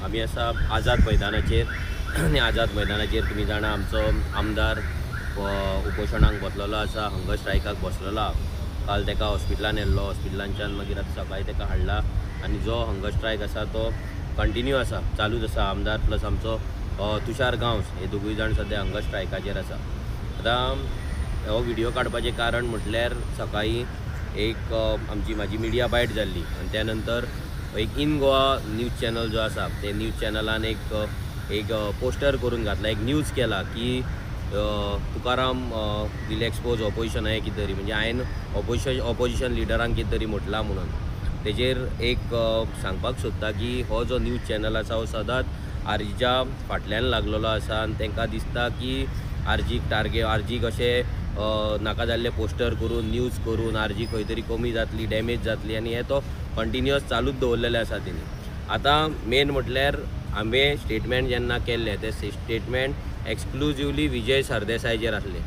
आमी आसा आझाद मैदानाचेर आनी आझाद मैदानाचेर तुमी जाणा आमचो आमदार उपोशणाक बसलेलो आसा, हंगर स्ट्रायकाक बसलेलो आहा। काल तेका हॉस्पिटलान व्हेल्लो, हॉस्पिटलांच्यान मागीर आतां सकाळीं तेका हाडला आनी जो हंगर स्ट्रायक आसा तो कंटिन्यू आसा, चालूच आसा। आमदार प्लस आमचो तुषार गांवस हे दोगूय जाण सद्या हंगर स्ट्रायकाचेर आसा। आतां हो व्हिडिओ काडपाचें कारण म्हटल्यार सकाळीं एक आमची म्हाजी मिडिया बायट जाल्ली आनी त्या नंतर एक इन गोवा न्यूज चॅनल जो आसा ते न्यूज चॅनलान एक पोस्टर करून घातला, एक न्यूज केला की तुकाराम विल एक्सपोज ऑपोजिशन आहे कितें तरी, म्हणजे हांवें ऑपोजिशन लिडरांक कितें तरी म्हटलां म्हणून तेजेर एक सांगपाक सोदता की हो जो न्यूज चॅनल आसा हो सदांच आरजीच्या फाटल्यान लागलेलो आसा आनी तांकां दिसता की आरजीक आरजीक अशें नाका जाल्ले पोस्टर करून न्यूज करून आरजी खंय तरी कमी जातली, डॅमेज जातली आनी हे तो कंटिन्युअस चालूच दवरलेले आसा तेणी। आतां मेन म्हटल्यार हांवें स्टेटमेंट जेन्ना केल्ले ते स्टेटमेंट एक्सक्लुझिवली विजय सरदेसायचेर आसले,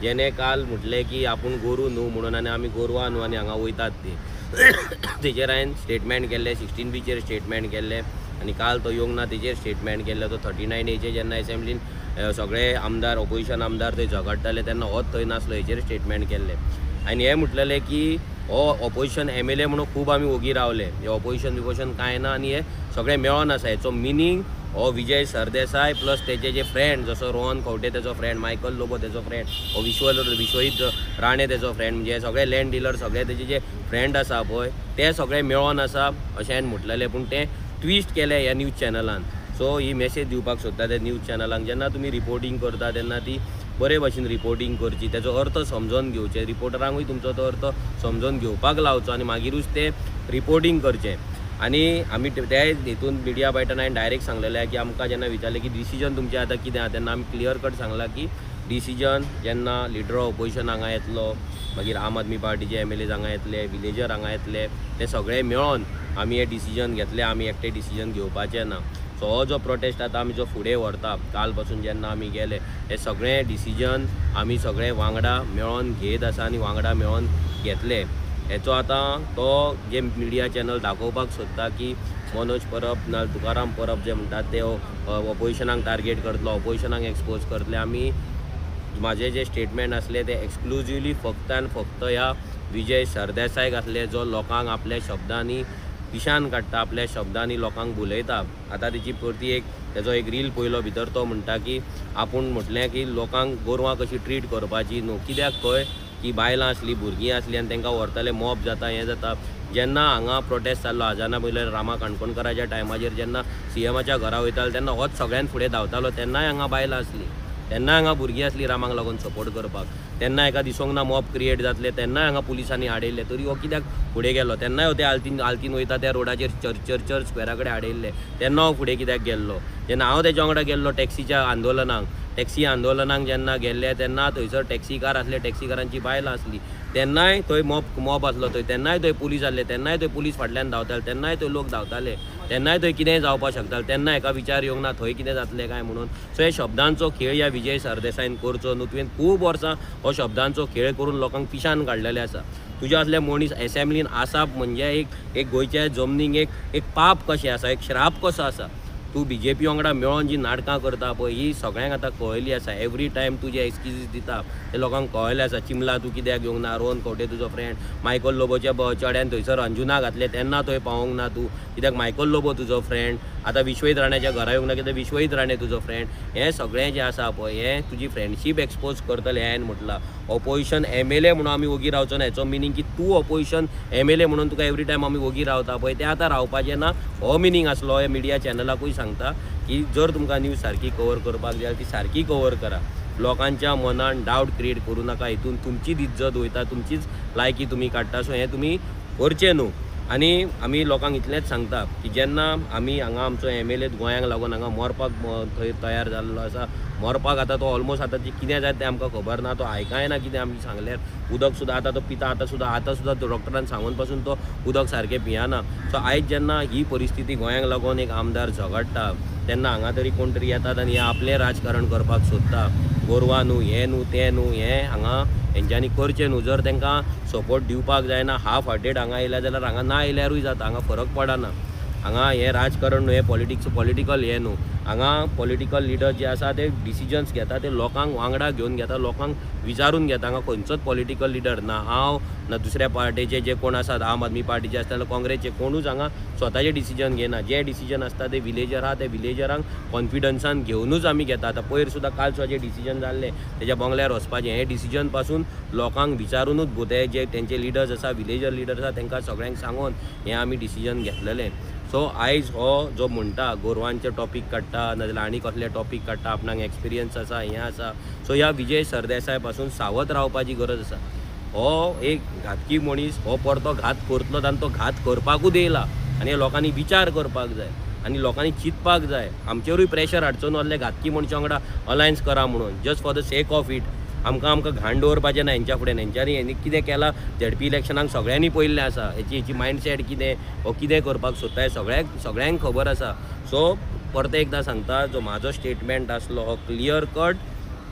जेणे काल म्हटले की आपूण गोरू न्हू म्हणून आनी आमी गोरवां न्हू आनी हांगा वयतात ती तेजेर हांवें स्टेटमेंट केल्ले, 16B स्टेटमेंट केल्ले आनी काल तो येवंक ना तेजेर स्टेटमेंट केल्ले। तो 39A जेन्ना एसेंब्लीन सगळे आमदार ऑपोजिशन आमदार थंय झगडटाले तेन्ना होच थंय नासलो, हेचेर स्टेटमेंट केल्ले आनी हे म्हटलेले की हो ऑपोजिशन MLA म्हणून खूब आमी ओगी रावले, हे ऑपोजिशन कांय ना आनी हे सगळें मेळोन आसा। हेचो मिनींग हो विजय सरदेसाय प्लस तेजे जे फ्रेंड जसो रोहन खंवटे तेजो फ्रेंड, मायकल लोबो तेजो फ्रेंड, हो विश्वजीत राणे तेजो फ्रेंड, म्हणजे सगळे लँड डिलर सगळे तेजे जे फ्रेंड आसा पळय ते सगळे मेळोन आसा अशें हांवें म्हटलेलें। पूण तें ट्विस्ट केलें ह्या न्यूज चॅनलान। सो ही मेसेज दिवपाक सोदता त्या न्यूज चॅनलांक, जेन्ना तुमी रिपोर्टींग करता तेन्ना ती बरे भशेन रिपोर्टींग करची, तेजो अर्थ समजून घेवचें, रिपोर्टरांकूय तुमचो तो अर्थ समजून घेवपाक लावचो आनी मागीरूच ते रिपोर्टींग करचें। आनी आमी त्या हितून मिडिया बायटान हांवें डायरेक्ट सांगलेलें की आमकां जेन्ना विचारलें की डिसिजन तुमचें आतां कितें आहा तेन्ना आमी क्लियर कट सांगलां की डिसिजन जेन्ना लिडर ऑफ ऑपोजिशन हांगा येतलो, मागीर आम आदमी पार्टीचे MLAs हांगा येतले, विलेजर हांगा येतले, ते सगळे मेळोन आमी हे डिसिजन घेतले, आमी एकटे डिसिजन घेवपाचें ना। सो हो जो प्रोटेस्ट आतां आमी जो फुडें व्हरता, काल पासून जेन्ना आमी गेले हे सगळें डिसिजन आमी सगळे वांगडा मेळोन घेत आसा आनी वांगडा मेळोन घेतले। हेचो आतां तो जे मिडिया चॅनल दाखोवपाक सोदता की मनोज परब ना तुकाराम परब जे म्हणटात ते ऑपोजिशनाक टार्गेट करतलो, ऑपोजिशनाक एक्सपोज करतले। आमी म्हाजे जे स्टेटमेंट आसले ते एक्सक्लुझिवली फक्त आनी फक्त ह्या विजय सरदेसायक आसले, जो लोकांक आपल्या शब्दांनी पिशान काडटा, आपल्या शब्दांनी लोकांक बुलयता। आतां तेची परती एक तेजो एक रील पयलो भितर तो म्हणटा की आपूण म्हटलें की लोकांक गोरवां कशी ट्रीट करपाची न्हू, कित्याक खंय की बायलां आसलीं भुरगीं आसलीं आनी तांकां व्हरताले, मॉब जाता हें जाता। जेन्ना हांगा प्रोटेस्ट जाल्लो आजाना पयलें रामा काणकोणकराच्या टायमाचेर जेन्ना CMच्या घरा वयतालो तेन्ना होच सगळ्यान फुडें धांवतालो, तेन्नाय हांगा बायलां आसलीं, तेन्ना हांगा भुरगीं आसलीं रामाक लागून सपोर्ट करपाक, तेन्ना हेका दिसोंक ना मॉब क्रिएट जातले, तेन्नाय हांगा पुलिसांनी आडयल्ले, तरी हो कित्याक फुडें गेलो? तेन्नाय हो ते आल्तीन वयता त्या रोडाचेर चर्च स्क्वेरा कडेन आडयल्ले, तेन्ना हो फुडें कित्याक गेल्लो? जेन्ना हांव तेच्या वांगडा गेल्लो टॅक्सी आंदोलनाक जेन्ना गेल्ले तेन्ना थंयसर टॅक्सीकार आसले, टॅक्सीकारांची बायलां आसलीं, तेन्नाय थंय मॉब आसलो, तेन्नाय थंय पुलीस आसले, तेन्नाय थंय पुलीस फाटल्यान धांवताले, तेन्नाय थंय लोक धांवताले, तेन्नाय थंय कितेंय जावपाक शकतालें, तेन्ना हेका विचार येवंक ना थंय कितें जातलें काय म्हणून। सो हे शब्दांचो खेळ ह्या विजय सरदेसायन करचो न्हू, तुवें खूब वर्सां हो शब्दांचो खेळ करून लोकांक पिशान काडलेले आसा। तुजे असले मनीस एसेंब्लीन आसाप म्हणजे एक गोंयच्या जमनीक एक पाप कशें आसा, एक श्राप कसो आसा। तूं BJP वांगडा मेळोन जी नाटकां करता पळय ही सगळ्यांक आतां कळयली आसा। एवरी टायम तूं जे एक्सक्यूजीस दिता ते लोकांक कळयलें आसा। चिमला तूं कित्याक येवंक ना, रोहन खंवटे तुजो फ्रेंड, मायकल लोबोच्या चेड्यान थंयसर अंजुना घातले तेन्ना थंय पावोंक ना तूं, कित्याक मायकल लोबो तुजो फ्रेंड, आतां विश्वजीत राण्याच्या घरा येवंक ना कित्याक विश्वजीत राणे तुजो फ्रेंड। हें सगळें जें आसा पळय हें तुजी फ्रेंडशीप एक्सपोज करतलें हांवें म्हटलां। ऑपोजिशन MLA म्हणून आमी ओगी रावचो ना, हेचो मिनींग की तूं ऑपोजिशन MLA म्हणून तुका एवरी टायम आमी ओगी रावता पळय तें आतां रावपाचें ना, हो मिनींग आसलो। हे मिडिया चॅनलाकूय सांगता की जर तुमकां न्यूज सारकी कवर करपाक जाय ती सारकी कवर करा, लोकांच्या मनान डावट क्रिएट करूं नाका, हितून तुमचीच इज्जत वयता, तुमचीच लायकी तुमी काडटा, सो हें तुमी करचें न्हू। आनी आमी लोकांक इतलेंच सांगता की जेन्ना आमी हांगा आमचो MLA गोंयांक लागून हांगा मरपाक थंय तयार जाल्लो आसा, मरपाक आतां तो ऑलमोस्ट आतां कितें जाता तें आमकां खबर ना, तो आयकाय ना कितें आमी सांगल्यार, उदक सुद्दां आतां तो पिता, आतां सुद्दां डॉक्टरान सांगून पासून तो उदक सारकें पियाना। सो आयज जेन्ना ही परिस्थिती गोंयांक लागून एक आमदार झगडटा तेन्ना हांगा तरी कोण तरी येतात आनी हे आपलें राजकारण करपाक सोदता, गोरवां न्हू, हें न्हू तें न्हू, हें हांगा हेंच्यांनी करचें न्हू। जर तांकां सपोर्ट दिवपाक जायना, हाफ हार्टेड हांगा येयल्या जाल्यार हांगा ना येयल्यारूय जाता, हांगा फरक पडना। हांगा हे राजकारण न्हू, हे पॉलिटिकल हे न्हू. हांगा पॉलिटिकल लिडर जे आसा ते डिसिजन्स घेता ते लोकांक वांगडा घेवन घेता, लोकांक विचारून घेता. हांगा खंयचोच पॉलिटिकल लिडर ना हांव ना दुसऱ्या पार्टीचे जे कोण आसात, आम आदमी पार्टीचे आसता ना काँग्रेसचे, कोणूच हांगा स्वताचे डिसिजन घेना. जे डिसिजन आसता ते विलेजर आहा ते विलेजरांक कॉन्फिडन्सान घेवनूच आमी घेता. आतां पयर सुद्दां कालचो जे डिसिजन जाल्ले तेज्या बंगल्यार वचपाचें, हे डिसिजन पासून लोकांक विचारूनच भोंवते जे तेंचे लिडर्स आसा, विलेजर लिडर्स आसा तांकां सगळ्यांक सांगून हें आमी डिसिजन घेतलेलें. सो आयज हो जो म्हणटा गोरवांचे टॉपीक काडटा नाजाल्यार आनी कसले टॉपीक काडटा, आपणाक एक्सपिरियन्स आसा हें आसा, सो ह्या विजय सरदेसाय पासून सावध रावपाची गरज आसा. हो एक घातकी मनीस, हो परतो घात करतलो आनी तो घात करपाकूच येयला. आनी हे लोकांनी विचार करपाक जाय आनी लोकांनी चिंतपाक जाय. आमचेरूय प्रेशर हाडचो न्हू असले घातकी मनशा वांगडा अलायन्स करा म्हणून, just for the sake of it. आमकां घाण दवरपाचें ना हेंच्या फुडें. हेंच्यांनी हें कितें केलां झेडपी इलेक्शनाक सगळ्यांनी पळयल्लें आसा. हेची मायंडसेट कितें, हो कितें करपाक सोदता हें सगळ्यांक खबर आसा. सो परते एकदां सांगता, जो म्हाजो स्टेटमेंट आसलो हो क्लियर कट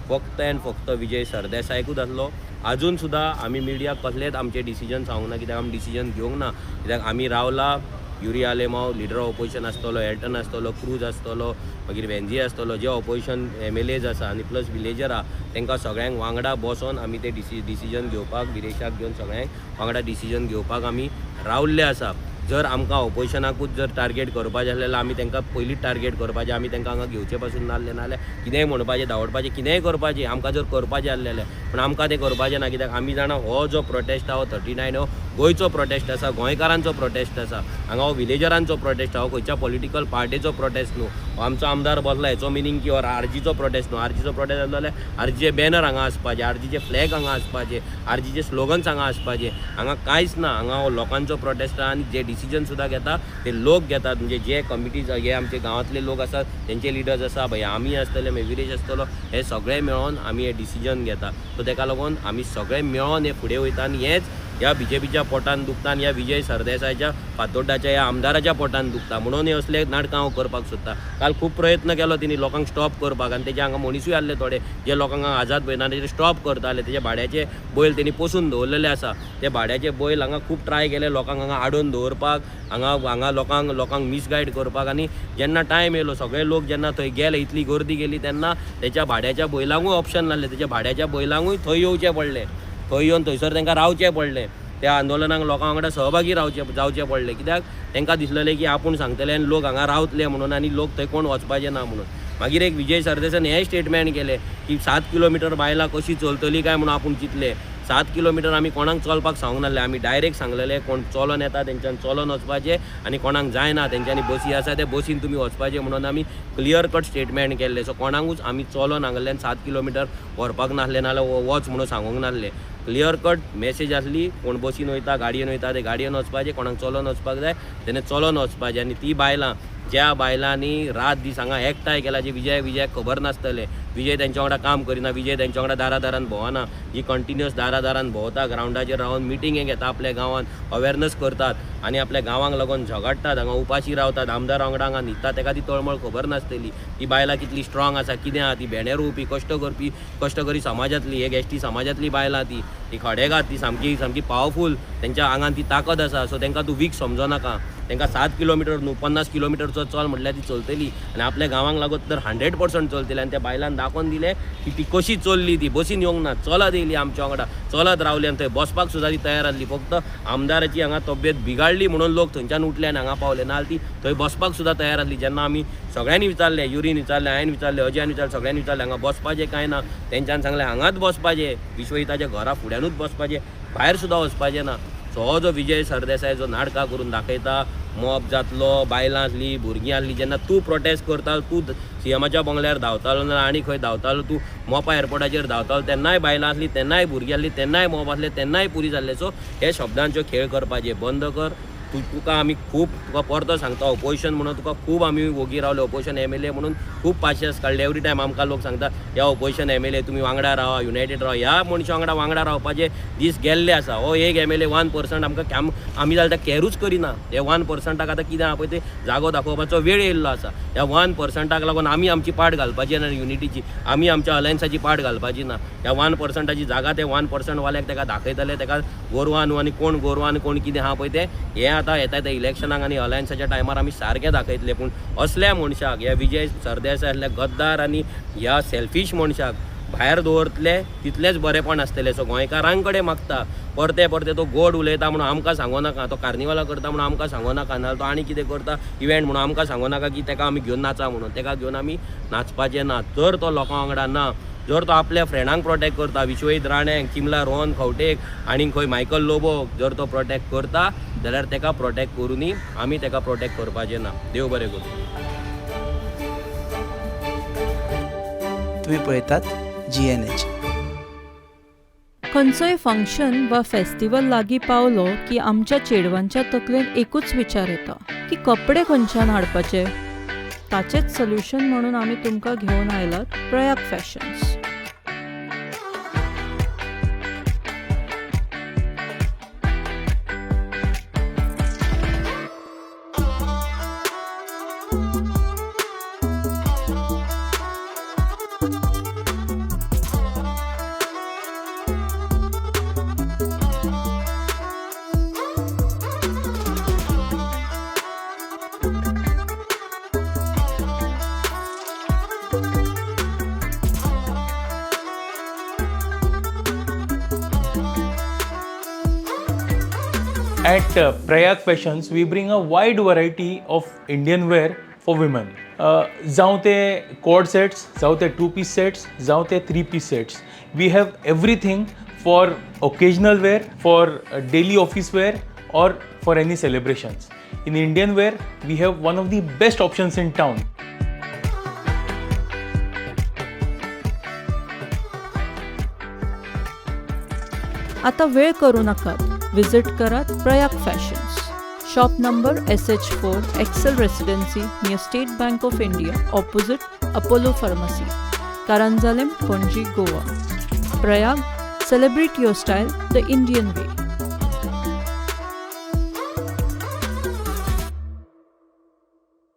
फक्त एंड फक्त विजय सरदेसायकूच आसलो. आजून सुद्दां आमी मिडियाक कसलेच आमचे डिसिजन सांगूंक ना, कित्याक आमी डिसिजन घेवंक ना. कित्याक आमी रावला Yuri Alemao leader of opposition आसतलो, एल्टन आसतलो, क्रूज आसतलो, मागीर वेंझी आसतलो, जे ऑपोजिशन MLAs आसा आनी प्लस विलेजर आहा तांकां सगळ्यांक वांगडा बसोन आमी ते डिसिजन घेवपाक, विरेशाक घेवन सगळ्यांक वांगडा डिसिजन घेवपाक आमी रावल्ले आसा. जर आमकां ऑपोजिशनाकूच जर टार्गेट करपाचें आसलें आमी तांकां पयलींच टार्गेट करपाचें, आमी तांकां हांगा घेवचे पासून नासलें, नाजाल्यार कितेंय म्हणपाचें, धांवडपाचें, कितेंय करपाचें आमकां जर करपाचें आसलेलें. पूण आमकां तें करपाचें ना, कित्याक आमी जाणा हो जो प्रोटेस्ट आहा हो 39 हो गोंयचो प्रोटेस्ट आसा, गोंयकारांचो प्रोटेस्ट आसा. हांगा हो विलेजरांचो प्रोटेस्ट आहा, हो खंयच्या पॉलिटिकल पार्टीचो प्रोटेस्ट न्हू. हो आमचो आमदार बसला हेचो मिनींग की हो RGचो प्रोटेस्ट न्हू. RGचो प्रोटेस्ट आसलो जाल्यार RGचे बॅनर हांगा आसपाचे, RGचे फ्लॅग हांगा आसपाचे, RGचे स्लोगन्स हांगा आसपाचे. हांगा कांयच ना. हांगा हो लोकांचो प्रोटेस्ट आहा आनी जे डिसिजन सुद्दां घेता ते लोक घेतात. म्हणजे जे कमिटीज हे आमचे गांवांतले लोक आसात, तेंचे लिडर्स आसा, भय आमी आसतले, विरेश आसतलो, हे सगळे मेळोन आमी हे डिसिजन घेता. सो तेका लागून आमी सगळे मेळोन हे फुडें वयता आनी हेच ह्या BJPच्या पोटान दुखता आनी ह्या विजय सरदेसायच्या फातोड्डाच्या ह्या आमदाराच्या पोटान दुखता. म्हणून हे असले नाटकां हांव करपाक सोदता. काल खूब प्रयत्न केलो तिणी लोकांक स्टॉप करपाक आनी तेजे हांगा मनीसूय आसले थोडे जे लोकांक आझाद मैदानाचेर स्टॉप करताले. तेजे भाड्याचे बैल तेणी पोसून दवरलेले आसा. ते भाड्याचे बैल हांगा खूब ट्राय केले लोकांक हांगा आडोवन दवरपाक, हांगा लोकांक मिसगायड करपाक. आनी जेन्ना टायम येयलो, सगळे लोक जेन्ना थंय गेले, इतली गर्दी गेली, तेन्ना तेच्या भाड्याच्या बैलांकूय ऑप्शन नासलें. तेच्या भाड्याच्या बैलांकूय थंय येवचें पडलें. थंय येवन थंयसर तांकां रावचें पडलें. त्या आंदोलनाक लोकां वांगडा सहभागी जावचें पडलें. कित्याक तांकां दिसलेलें की आपूण सांगतले आनी लोक हांगा रावतले म्हणून आनी लोक थंय कोण वचपाचे ना म्हणून. मागीर एक विजय सरदेसान हें स्टेटमेंट केलें की 7 किलोमिटर बायलां कशी चलतली काय म्हणून आपूण चिंतलें. 7 किलोमिटर आमी कोणाक चलपाक सांगूंक नासलें. आमी डायरेक्ट सांगलेलें कोण चलोन येता तेंच्यान चलोन वचपाचें आनी कोणाक जायना तेंच्यांनी बसी आसा ते बसीन तुमी वचपाचें म्हणून आमी क्लियर कट स्टेटमेंट केल्लें. सो कोणाकूच आमी चलोन हांगल्यान 7 किलोमिटर व्हरपाक नासलें, नाजाल्यार वच म्हणून सांगूंक नासलें. क्लियर कट मेसेज आसली, कोण बसीन वयता, गाडयेन वयता ते गाडयेन वचपाचें, कोणाक चलोन वचपाक जाय तेणें चलोन वचपाचें. आनी ती बायलां ज्या बायलांनी रात दीस हांगा एकठांय केला, जे विजयाक खबर नासतलें, विजय तेंच्या वांगडा काम करिना, विजय तेंच्या वांगडा दारादारान भोंवना, जी कंटिन्युअस दारादारान भोंवता, ग्रावंडाचेर रावन मिटिंगे घेता, आपल्या गांवांत अवेरनस करतात आनी आपल्या गांवांक लागून झगडटात, हांगा उपाशी रावतात, आमदार वांगडा हांगा न्हिदता, तेका ती तळमळ खबर नासतली. ती बायलां कितली स्ट्रॉंग आसा, कितें आहा, ती भेंडे रोवपी, कश्टकरी समाजांतली, एक एसटी समाजांतली बायलां ती खडेगात, ती सामकी पावरफूल, तेंच्या आंगान ती ताकद आसा. सो तेंकां तूं वीक समजनाका. तेंकां 7 किलोमिटर न्हू 50 किलोमिटरचो चल म्हटल्यार ती चलतली आनी आपल्या गांवांक लागून तर 100% चलतली. आनी त्या बायलांक दाखोवन दिलें की ती कशी चलली, ती बसीन येवंक ना, चलत येयली आमच्या वांगडा, चलत रावली आनी थंय बसपाक सुद्दां ती तयार आसली. फक्त आमदाराची हांगा तब्येत बिगाडली म्हणून लोक थंयच्यान उठले आनी हांगा पावले, नाजाल्यार ती थंय बसपाक सुद्दां तयार आसली. जेन्ना आमी सगळ्यांनी विचारलें, युरीन विचारलें, हांवें विचारलें, अजयान विचारलें, सगळ्यांनी विचारलें हांगा बसपाचें काय ना, तेंच्यांन सांगलें हांगाच बसपाचें, विश्वहिताच्या घरा फुड्यानूच बसपाचें, भायर सुद्दां वचपाचें ना. सो हो जो विजय सरदेसाय जो नाटकां करून दाखयता, मॉब जातलो, बायलां आसलीं, भुरगीं आसलीं, जेन्ना तूं प्रोटेस्ट करतालो, तूं CMच्या बंगल्यार धांवतालो ना आनी खंय धांवतालो, तूं मोपा एअरपोर्टाचेर धांवतालो, तेन्नाय बायलां आसलीं, तेन्नाय भुरगीं आसलीं, तेन्नाय मॉब आसले, तेन्नाय पुलीस आसले. सो हे शब्दांचो खेळ करपाचे बंद कर. तुका आमी तुका परतो सांगता, ऑपोजिशन म्हणून तुका खूब आमी वोगी रावले, ऑपोजिशन MLA म्हणून खूब पाशेस काडले. एवरी टायम आमकां लोक सांगता ह्या ऑपोजिशन MLA तुमी वांगडा रावा, युनायटेड रावा. ह्या मनशा वांगडा रावपाचे दीस गेल्ले आसा. हो एक MLA 1% आमकां आमी जाल्यार कॅरूच करिना. हे 1%क आतां कितें आहा पळय ते जागो दाखोवपाचो वेळ येयल्लो आसा. ह्या 1%क लागून आमी आमची पार्ट घालपाची ना, युनिटीची आमी आमच्या अलायन्साची पार्ट घालपाची ना. ह्या 1%ची जागा ते 1% वाल्याक तेका दाखयतले, तेका गोरवान आनी कोण गोरवान कोण कितें आहा पळय ते हें आतां येता त्या इलेक्शनाक आनी अलायन्साच्या टायमार आमी सारके दाखयतले, पूण असल्या मनशाक, ह्या विजय सरदेसाय असल्या गद्दार आनी ह्या सेल्फीश मनशाक भायर दवरतले तितलेच बरेपण आसतलें. सो गोंयकारां कडेन मागता, परते परते तो गोड उलयता म्हणून आमकां सांगो नाका, तो कार्निवाला करता म्हणून आमकां सांगो नाका, नाजाल्यार तो आनी कितें करता इव्हेंट म्हणून आमकां सांगो नाका की तेका आमी घेवन नाचा म्हणून. तेका घेवन आमी नाचपाचें ना. जर तो लोकां वांगडा ना, जर तो आपल्या फ्रेंडांक प्रोटेक्ट करता, विश्वजीत राणेंक, चिमला रोहन खंवटेक आनी खंय मायकल लोबोक जर तो प्रोटेक्ट करता जाल्यार तेका प्रोटेक्ट करुनी, आमी तेका प्रोटेक्ट करपाचें ना. देव बरें करूं. तुम्ही पळयतात GNH. खंयचोय फंक्शन वा फेस्टिवल लागीं पावलो की आमच्या चेडवांच्या तकलेन एकूच विचार येता की कपडे खंयच्यान हाडपाचे. ताचेच सोल्युशन म्हणून आमी तुमकां घेवन आयलात Prayag fashions. At Prayag Fashions, we bring a wide variety of Indian wear for women. जावं ते cord sets, जावं ते 2-piece sets, जावं ते 3-piece sets. We have everything for occasional wear, for daily office wear, or for any celebrations. In Indian wear, we have one of the best options in town. आता वेळ करू नकात. Visit करात Prayag fashions. Shop number SH4 excel residency near state bank of India opposite Apollo pharmacy, Caranzalem, Panaji, Goa. Prayag, celebrate your style the Indian way.